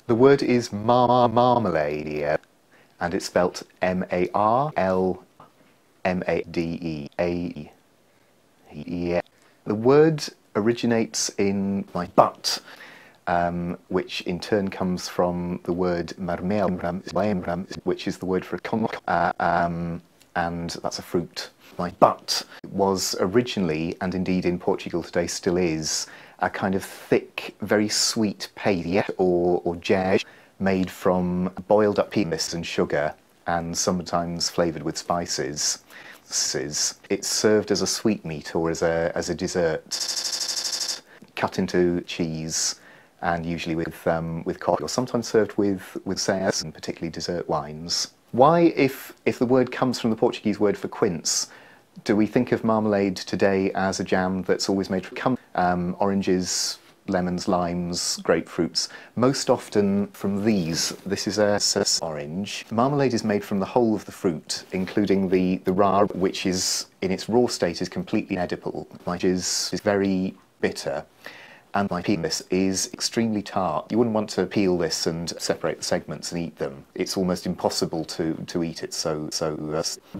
The word is marmalade, and it's spelt Marmalade. The word originates in my but, which in turn comes from the word marmalade, which is the word for and that's a fruit. My but was originally, and indeed in Portugal today still is, a kind of thick, very sweet paste or jam made from boiled up peanuts and sugar and sometimes flavoured with spices. It's served as a sweetmeat or as a dessert, cut into cheese and usually with coffee, or sometimes served with yahs and particularly dessert wines. Why, if the word comes from the Portuguese word for quince, do we think of marmalade today as a jam that's always made from oranges, lemons, limes, grapefruits? Most often from these. This is a orange. Marmalade is made from the whole of the fruit, including the raw, which is in its raw state is completely inedible, which is very bitter. And my penis is extremely tart. You wouldn't want to peel this and separate the segments and eat them. It's almost impossible to eat it.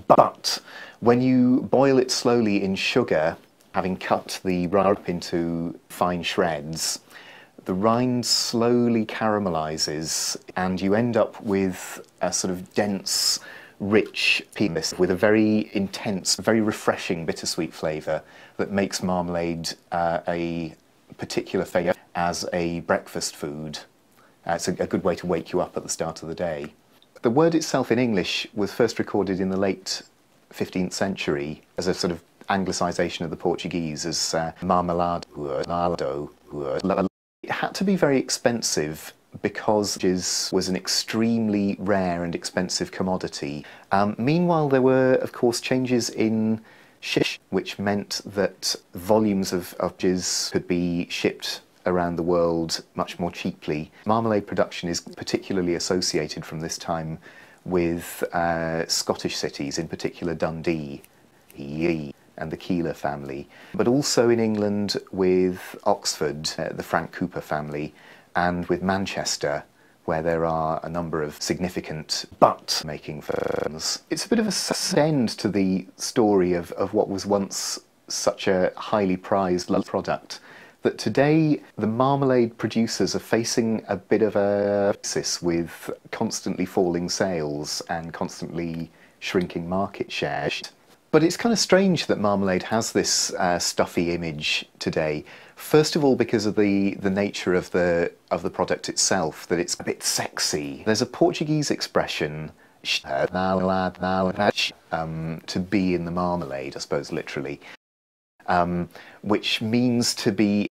But when you boil it slowly in sugar, having cut the rind into fine shreds, the rind slowly caramelizes, and you end up with a sort of dense, rich penis with a very intense, very refreshing bittersweet flavour that makes marmalade a particular favourite as a breakfast food. It's a good way to wake you up at the start of the day. The word itself in English was first recorded in the late 15th century as a sort of anglicisation of the Portuguese as marmalade. It had to be very expensive because it was an extremely rare and expensive commodity. Meanwhile, there were, of course, changes in shipping, which meant that volumes of jizz could be shipped around the world much more cheaply. Marmalade production is particularly associated from this time with Scottish cities, in particular Dundee and the Keeler family, but also in England with Oxford, the Frank Cooper family, and with Manchester, where there are a number of significant but-making firms. It's a bit of a end to the story of what was once such a highly prized product, that today the marmalade producers are facing a bit of a crisis with constantly falling sales and constantly shrinking market share. But it's kind of strange that marmalade has this stuffy image today. First of all, because of the nature of the product itself, that it's a bit sexy. There's a Portuguese expression, to be in the marmalade, I suppose literally, which means to be